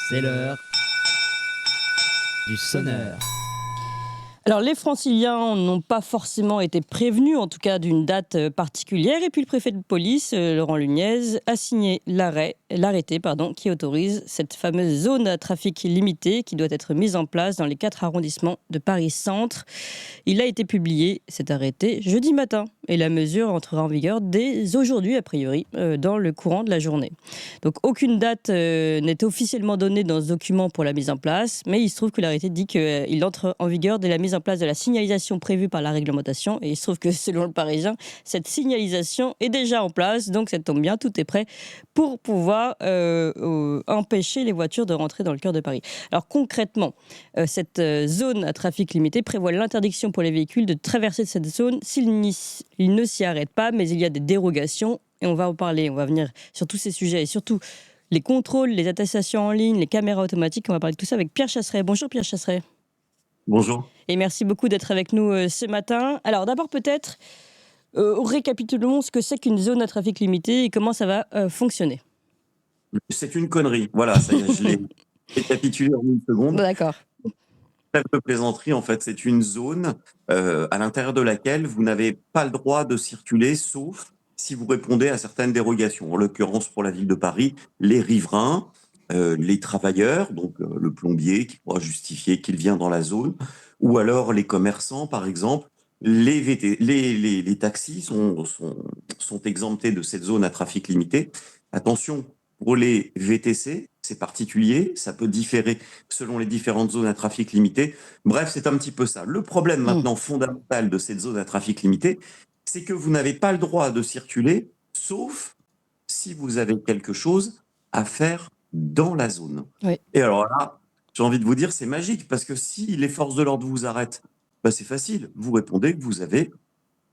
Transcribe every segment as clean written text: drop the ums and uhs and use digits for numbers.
C'est l'heure du sonneur. Alors, les Franciliens n'ont pas forcément été prévenus, en tout cas d'une date particulière. Et puis, le préfet de police, Laurent Nunez, a signé l'arrêté qui autorise cette fameuse zone à trafic limité qui doit être mise en place dans les 4 arrondissements de Paris-Centre. Il a été publié, cet arrêté, jeudi matin. Et la mesure entrera en vigueur dès aujourd'hui, a priori, dans le courant de la journée. Donc, aucune date n'est officiellement donnée dans ce document pour la mise en place. Mais il se trouve que l'arrêté dit qu'il entre en vigueur dès la mise en place de la signalisation prévue par la réglementation. Et il se trouve que, selon le Parisien, cette signalisation est déjà en place. Donc, ça tombe bien, tout est prêt pour pouvoir empêcher les voitures de rentrer dans le cœur de Paris. Alors, concrètement, cette zone à trafic limité prévoit l'interdiction pour les véhicules de traverser cette zone s'ils ne s'y arrêtent pas. Mais il y a des dérogations. Et on va en parler, on va venir sur tous ces sujets et surtout les contrôles, les attestations en ligne, les caméras automatiques. On va parler de tout ça avec Pierre Chasseret. Bonjour Pierre Chasseret. Bonjour. Et merci beaucoup d'être avec nous ce matin. Alors d'abord peut-être, récapitulons ce que c'est qu'une zone à trafic limité et comment ça va fonctionner. C'est une connerie. Voilà, ça y est, je l'ai récapitulé en une seconde. D'accord. Trêve de plaisanterie, en fait, c'est une zone à l'intérieur de laquelle vous n'avez pas le droit de circuler, sauf si vous répondez à certaines dérogations. En l'occurrence, pour la ville de Paris, les riverains, les travailleurs, donc le plombier qui pourra justifier qu'il vient dans la zone, ou alors les commerçants, par exemple. Les taxis sont exemptés de cette zone à trafic limité. Attention, pour les VTC, c'est particulier, ça peut différer selon les différentes zones à trafic limité. Bref, c'est un petit peu ça. Le problème maintenant fondamental de cette zone à trafic limité, c'est que vous n'avez pas le droit de circuler, sauf si vous avez quelque chose à faire dans la zone. Oui. Et alors là, j'ai envie de vous dire, c'est magique, parce que si les forces de l'ordre vous arrêtent, bah c'est facile, vous répondez que vous avez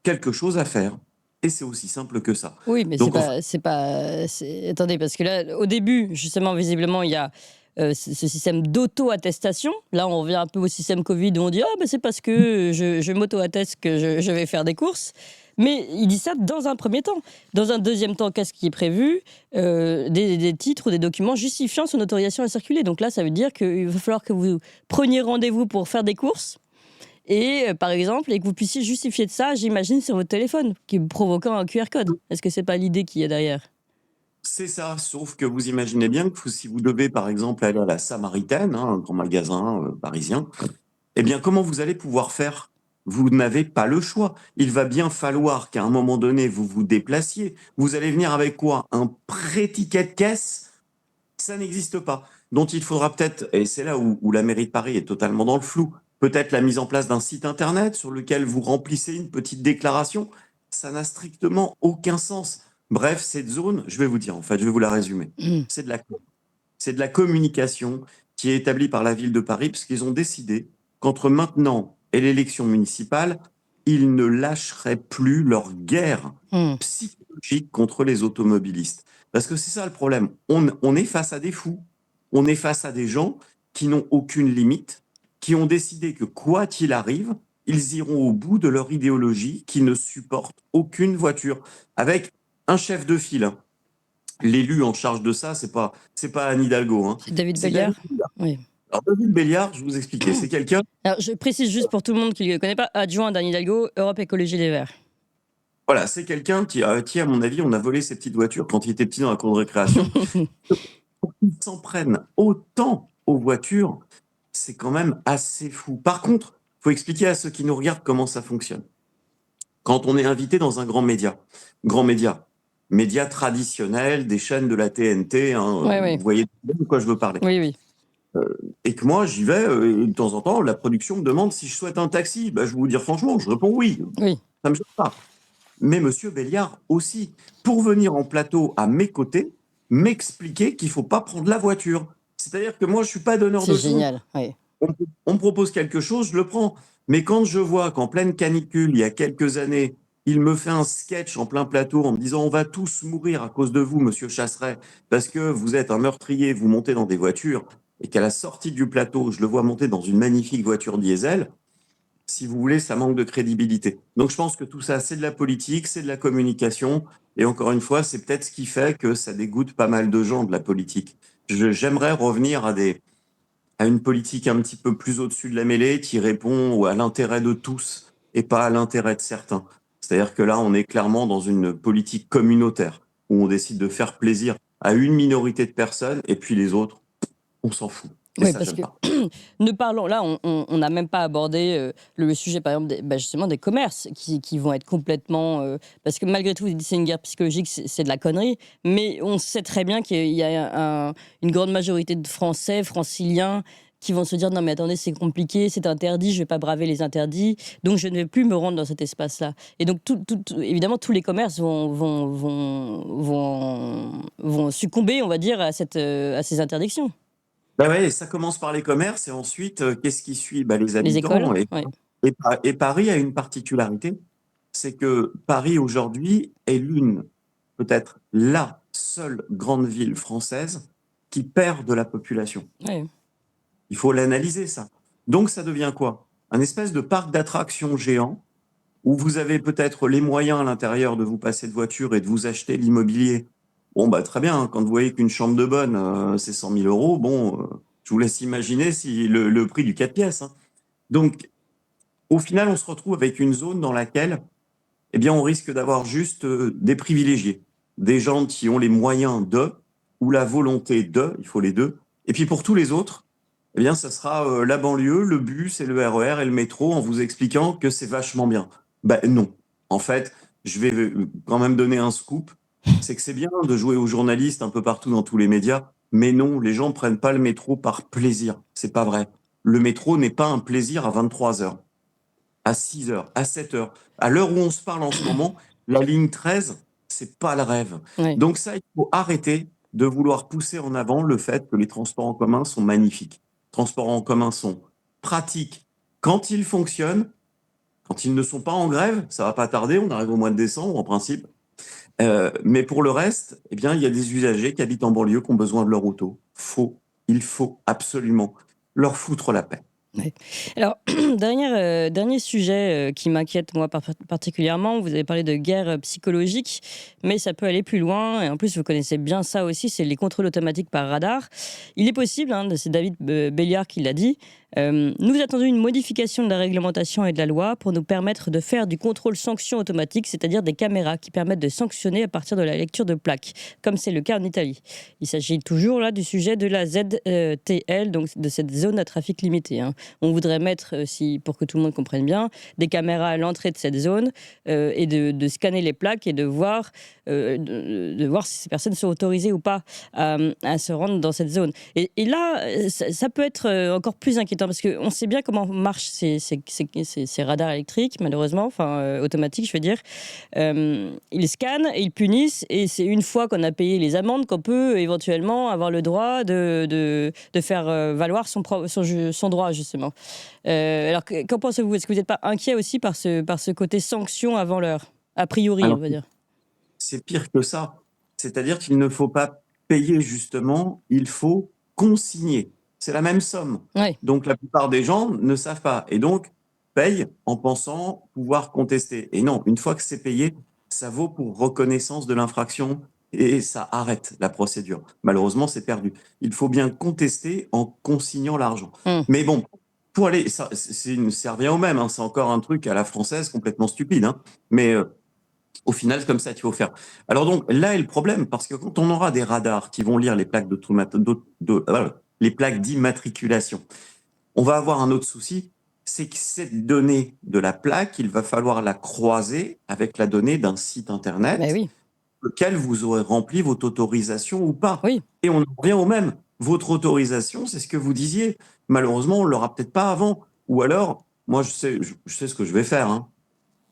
quelque chose à faire. Et c'est aussi simple que ça. Oui, mais Donc, attendez, parce que là, au début, justement, visiblement, il y a ce système d'auto-attestation. Là, on revient un peu au système Covid où on dit « Ah, c'est parce que je m'auto-atteste que je vais faire des courses ». Mais il dit ça dans un premier temps. Dans un deuxième temps, qu'est-ce qui est prévu ? Des titres ou des documents justifiant son autorisation à circuler. Donc là, ça veut dire qu'il va falloir que vous preniez rendez-vous pour faire des courses. Et par exemple, et que vous puissiez justifier de ça, j'imagine, sur votre téléphone, qui provoquant un QR code. Est-ce que c'est pas l'idée qu'il y a derrière ? c'est ça, sauf que vous imaginez bien que si vous devez, par exemple, aller à la Samaritaine, un grand magasin parisien, eh bien, comment vous allez pouvoir faire ? Vous n'avez pas le choix. Il va bien falloir qu'à un moment donné, vous vous déplaciez. Vous allez venir avec quoi ? Un pré-ticket de caisse ? Ça n'existe pas. Donc, il faudra peut-être, et c'est là où la mairie de Paris est totalement dans le flou, peut-être la mise en place d'un site internet sur lequel vous remplissez une petite déclaration. Ça n'a strictement aucun sens. Bref, cette zone, je vais vous dire, en fait, je vais vous la résumer. C'est de la communication qui est établie par la ville de Paris, puisqu'ils ont décidé qu'entre maintenant et l'élection municipale, ils ne lâcheraient plus leur guerre psychologique contre les automobilistes. Parce que c'est ça le problème. On est face à des fous. On est face à des gens qui n'ont aucune limite, qui ont décidé que quoi qu'il arrive, ils iront au bout de leur idéologie, qui ne supportent aucune voiture. Avec un chef de file, hein. L'élu en charge de ça, c'est pas Anne Hidalgo. Hein. C'est David C'est Béliard. David Béliard. Oui. Alors, David Béliard, je vous expliquais, c'est quelqu'un. Alors, je précise juste pour tout le monde qui ne le connaît pas, adjoint d'Anne Hidalgo, Europe Écologie Les Verts. Voilà, c'est quelqu'un qui, à mon avis, on a volé ses petites voitures quand il était petit dans la cour de récréation. Ils s'en prennent autant aux voitures, c'est quand même assez fou. Par contre, il faut expliquer à ceux qui nous regardent comment ça fonctionne. Quand on est invité dans un grand média traditionnel, des chaînes de la TNT, hein, Ouais. vous voyez de quoi je veux parler. Oui. Et que moi, j'y vais, et de temps en temps, la production me demande si je souhaite un taxi. Bah, je vais vous dire franchement, je réponds oui. Oui. Ça me gêne pas. Mais Monsieur Béliard aussi, pour venir en plateau à mes côtés, m'expliquer qu'il faut pas prendre la voiture. C'est-à-dire que moi, je suis pas donneur de C'est leçons. génial. Oui. On me propose quelque chose, je le prends. Mais quand je vois qu'en pleine canicule, il y a quelques années, il me fait un sketch en plein plateau en me disant « On va tous mourir à cause de vous, Monsieur Chasseret, parce que vous êtes un meurtrier, vous montez dans des voitures. » Et qu'à la sortie du plateau, je le vois monter dans une magnifique voiture diesel. si vous voulez, ça manque de crédibilité. Donc je pense que tout ça, c'est de la politique, c'est de la communication. Et encore une fois, c'est peut-être ce qui fait que ça dégoûte pas mal de gens de la politique. J'aimerais revenir à une politique un petit peu plus au-dessus de la mêlée qui répond à l'intérêt de tous et pas à l'intérêt de certains. C'est-à-dire que là, on est clairement dans une politique communautaire où on décide de faire plaisir à une minorité de personnes et puis les autres, on s'en fout. Et Oui, ça, parce j'aime que pas. ne parlons là, on n'a même pas abordé le sujet, par exemple, justement des commerces qui vont être complètement. Parce que malgré tout, vous dites c'est une guerre psychologique, c'est de la connerie, mais on sait très bien qu'il y a une grande majorité de Français, franciliens, qui vont se dire non, mais attendez, c'est compliqué, c'est interdit, je ne vais pas braver les interdits, donc je ne vais plus me rendre dans cet espace-là. Et donc, évidemment, tous les commerces vont succomber, on va dire, à ces interdictions. Bah ouais, ça commence par les commerces et ensuite, qu'est-ce qui suit? Bah, les Les habitants. écoles, Et, oui. et Paris a une particularité, c'est que Paris aujourd'hui est peut-être la seule grande ville française qui perd de la population. Ouais. Il faut l'analyser, ça. Donc ça devient quoi? Un espèce de parc d'attractions géant où vous avez peut-être les moyens à l'intérieur de vous passer de voiture et de vous acheter l'immobilier. Bon, bah très bien, hein, quand vous voyez qu'une chambre de bonne, c'est 100 000 euros, bon, je vous laisse imaginer si le prix du 4 pièces, hein. Donc, au final, on se retrouve avec une zone dans laquelle, eh bien, on risque d'avoir juste des privilégiés, des gens qui ont les moyens de, ou la volonté de, il faut les deux. Et puis pour tous les autres, eh bien, ça sera la banlieue, le bus et le RER et le métro en vous expliquant que c'est vachement bien. Ben non. En fait, je vais quand même donner un scoop. C'est que c'est bien de jouer aux journalistes un peu partout dans tous les médias, mais non, les gens prennent pas le métro par plaisir. C'est pas vrai. Le métro n'est pas un plaisir à 23 heures, à 6 heures, à 7 heures. À l'heure où on se parle en ce moment, la ligne 13, c'est pas le rêve. Ouais. Donc ça, il faut arrêter de vouloir pousser en avant le fait que les transports en commun sont magnifiques. Les transports en commun sont pratiques quand ils fonctionnent, quand ils ne sont pas en grève, ça va pas tarder, on arrive au mois de décembre en principe. Mais pour le reste, eh bien, il y a des usagers qui habitent en banlieue qui ont besoin de leur auto. Faux. Il faut absolument leur foutre la paix. Ouais. Alors, dernier sujet qui m'inquiète moi particulièrement, vous avez parlé de guerre psychologique, mais ça peut aller plus loin, et en plus vous connaissez bien ça aussi, c'est les contrôles automatiques par radar. Il est possible, hein, c'est David Béliard qui l'a dit, nous attendons une modification de la réglementation et de la loi pour nous permettre de faire du contrôle sanction automatique, c'est-à-dire des caméras qui permettent de sanctionner à partir de la lecture de plaques, comme c'est le cas en Italie. Il s'agit toujours là du sujet de la ZTL, donc de cette zone à trafic limité, hein. On voudrait mettre, pour que tout le monde comprenne bien, des caméras à l'entrée de cette zone et de scanner les plaques et de voir si ces personnes sont autorisées ou pas à se rendre dans cette zone. Et là, ça peut être encore plus inquiétant parce qu'on sait bien comment marchent ces radars électriques, malheureusement, enfin automatiques, je veux dire. Ils scannent et ils punissent, et c'est une fois qu'on a payé les amendes qu'on peut éventuellement avoir le droit de faire valoir son droit, justement. Alors, qu'en pensez-vous? Est-ce que vous n'êtes pas inquiet aussi par ce côté sanction avant l'heure? A priori, on Alors, va dire. c'est pire que ça. C'est-à-dire qu'il ne faut pas payer justement, il faut consigner. C'est la même somme. Ouais. Donc la plupart des gens ne savent pas et donc payent en pensant pouvoir contester. Et non, une fois que c'est payé, ça vaut pour reconnaissance de l'infraction et ça arrête la procédure. Malheureusement, c'est perdu. Il faut bien contester en consignant l'argent. Mais bon, pour aller, ça revient au même, hein, c'est encore un truc à la française complètement stupide, hein, mais au final, c'est comme ça qu'il faut faire. Alors donc, là est le problème, parce que quand on aura des radars qui vont lire les plaques les plaques d'immatriculation, on va avoir un autre souci, c'est que cette donnée de la plaque, il va falloir la croiser avec la donnée d'un site Ben internet, oui. lequel vous aurez rempli votre autorisation ou pas. Oui. Et on en revient au même. Votre autorisation, c'est ce que vous disiez. Malheureusement, on ne l'aura peut-être pas avant. Ou alors, moi, je sais ce que je vais faire, hein.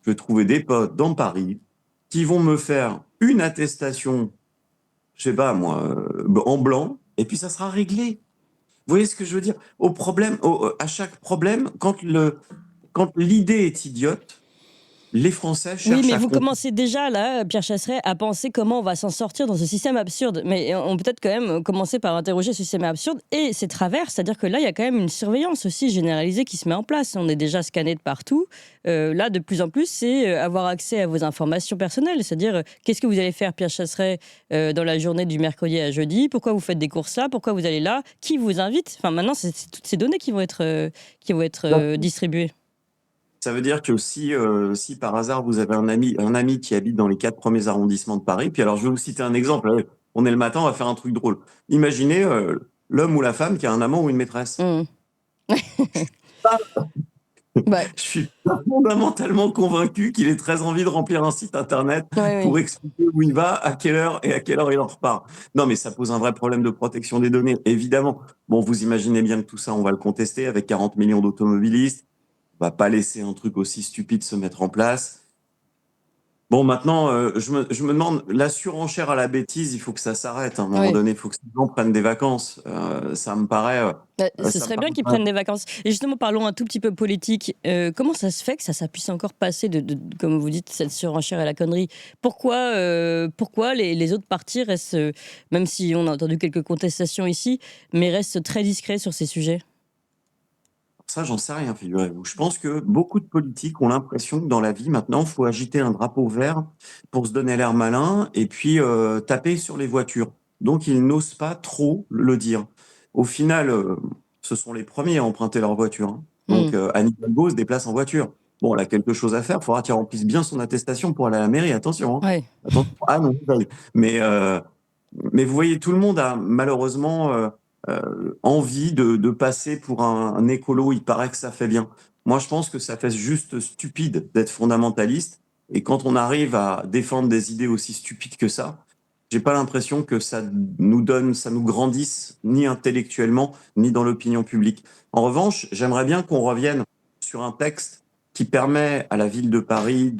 Je vais trouver des potes dans Paris qui vont me faire une attestation, je sais pas moi, en blanc, et puis ça sera réglé. Vous voyez ce que je veux dire? À chaque problème, quand l'idée est idiote, les Français Oui, cherchent mais à vous comprendre. commencez déjà, là, Pierre Chasseret, à penser comment on va s'en sortir dans ce système absurde. Mais on peut peut-être quand même commencer par interroger ce système absurde et ses travers. C'est-à-dire que là, il y a quand même une surveillance aussi généralisée qui se met en place. On est déjà scanné de partout. Là, de plus en plus, c'est avoir accès à vos informations personnelles. C'est-à-dire, qu'est-ce que vous allez faire, Pierre Chasseret, dans la journée du mercredi à jeudi? Pourquoi vous faites des courses là? Pourquoi vous allez là? Qui vous invite? Enfin, maintenant, c'est toutes ces données qui vont être distribuées. Ça veut dire que si par hasard vous avez un ami qui habite dans les 4 premiers arrondissements de Paris, puis alors je vais vous citer un exemple. On est le matin, on va faire un truc drôle. Imaginez l'homme ou la femme qui a un amant ou une maîtresse. Mmh. Bah, Je suis fondamentalement convaincu qu'il ait très envie de remplir un site internet oui, pour oui. expliquer où il va, à quelle heure et à quelle heure il en repart. Non, mais ça pose un vrai problème de protection des données, évidemment. Bon, vous imaginez bien que tout ça, on va le contester avec 40 millions d'automobilistes. On va pas laisser un truc aussi stupide se mettre en place. Bon, maintenant, je me demande, la surenchère à la bêtise, il faut que ça s'arrête. À un moment Oui. donné, il faut que ces gens prennent des vacances. Ça me paraît. Ce serait bien qu'ils prennent des vacances. Et justement, parlons un tout petit peu politique. Comment ça se fait que ça puisse encore passer comme vous dites, cette surenchère et la connerie? Pourquoi les autres partis restent, même si on a entendu quelques contestations ici, mais restent très discrets sur ces sujets? Ça, j'en sais rien, figurez-vous. Je pense que beaucoup de politiques ont l'impression que dans la vie, maintenant, il faut agiter un drapeau vert pour se donner l'air malin et puis taper sur les voitures. Donc, ils n'osent pas trop le dire. Au final, ce sont les premiers à emprunter leur voiture, hein. Donc, Hmm. Anne Hidalgo se déplace en voiture. Bon, elle a quelque chose à faire. Il faudra qu'elle remplisse bien son attestation pour aller à la mairie. Attention, hein. Ouais. Attention. Ah non, mais, euh, mais vous voyez, tout le monde a malheureusement envie de passer pour un écolo. Il paraît que ça fait bien. Moi, je pense que ça fait juste stupide d'être fondamentaliste. Et quand on arrive à défendre des idées aussi stupides que ça, j'ai pas l'impression que ça nous grandisse ni intellectuellement, ni dans l'opinion publique. En revanche, j'aimerais bien qu'on revienne sur un texte qui permet à la ville de Paris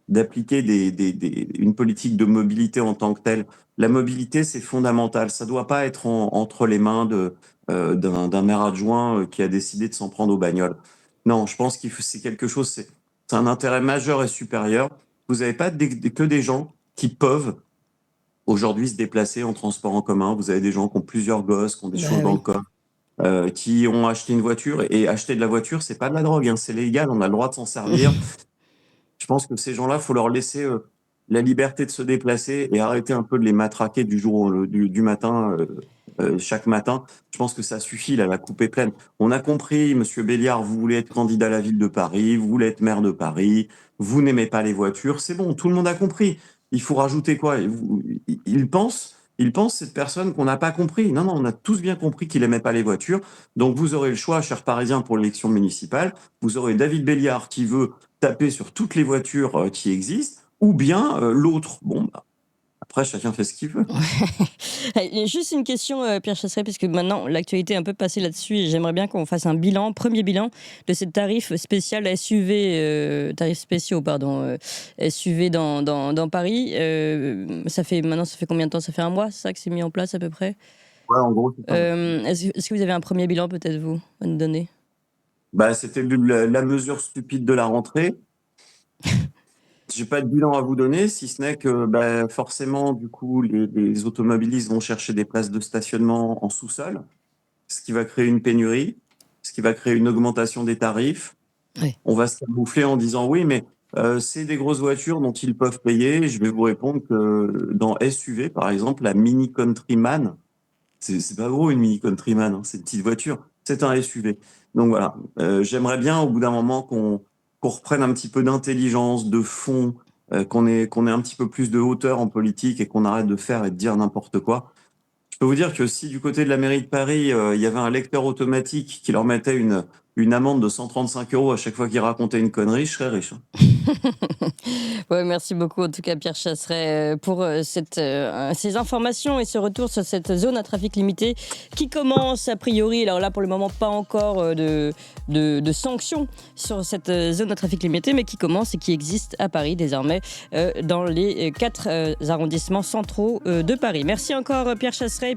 d'appliquer une politique de mobilité en tant que telle. La mobilité, c'est fondamental. Ça doit pas être entre les mains d'un maire adjoint qui a décidé de s'en prendre aux bagnoles. Non, je pense c'est quelque chose, c'est un intérêt majeur et supérieur. Vous n'avez pas que des gens qui peuvent aujourd'hui se déplacer en transport en commun. Vous avez des gens qui ont plusieurs gosses, qui ont des Bah choses dans le oui. corps, qui ont acheté une voiture. Et acheter de la voiture, c'est pas de la drogue, hein, c'est légal, on a le droit de s'en servir. Je pense que ces gens-là, faut leur laisser la liberté de se déplacer et arrêter un peu de les matraquer du matin, chaque matin. Je pense que ça suffit, là, la coupe est pleine. On a compris, Monsieur Béliard, vous voulez être candidat à la ville de Paris, vous voulez être maire de Paris, vous n'aimez pas les voitures, c'est bon, tout le monde a compris. Il faut rajouter quoi? Il pense cette personne qu'on n'a pas compris. Non, non, on a tous bien compris qu'il aimait pas les voitures. Donc vous aurez le choix, chers Parisiens, pour l'élection municipale. Vous aurez David Béliard qui veut taper sur toutes les voitures qui existent, ou bien l'autre. Bon, bah, après, chacun fait ce qu'il veut. Juste une question, Pierre Chasseret, parce que maintenant l'actualité est un peu passée là-dessus et j'aimerais bien qu'on fasse un bilan, premier bilan de ces tarifs spéciaux SUV, tarifs spéciaux, pardon, SUV dans Paris. Ça fait combien de temps? Ça fait un mois, c'est ça, que c'est mis en place à peu près? Ouais, en gros, c'est ça. Est-ce que vous avez un premier bilan peut-être, vous, à nous donner? Bah, c'était la mesure stupide de la rentrée. J'ai pas de bilan à vous donner, si ce n'est que bah, forcément, du coup, les automobilistes vont chercher des places de stationnement en sous-sol, ce qui va créer une pénurie, ce qui va créer une augmentation des tarifs. Oui. On va se camoufler en disant oui, mais c'est des grosses voitures dont ils peuvent payer. Je vais vous répondre que dans SUV, par exemple, la Mini Countryman, c'est pas gros une Mini Countryman, hein, c'est une petite voiture, c'est un SUV. Donc voilà, j'aimerais bien au bout d'un moment qu'on reprenne un petit peu d'intelligence, de fond, qu'on ait un petit peu plus de hauteur en politique et qu'on arrête de faire et de dire n'importe quoi. Je peux vous dire que si du côté de la mairie de Paris, il y avait un lecteur automatique qui leur mettait une amende de 135 € à chaque fois qu'ils racontaient une connerie, je serais riche, hein. Ouais, merci beaucoup en tout cas Pierre Chasseret pour ces informations et ce retour sur cette zone à trafic limité qui commence a priori, alors là pour le moment pas encore de sanctions sur cette zone à trafic limité, mais qui commence et qui existe à Paris désormais dans les 4 arrondissements centraux de Paris. Merci encore Pierre Chasseret.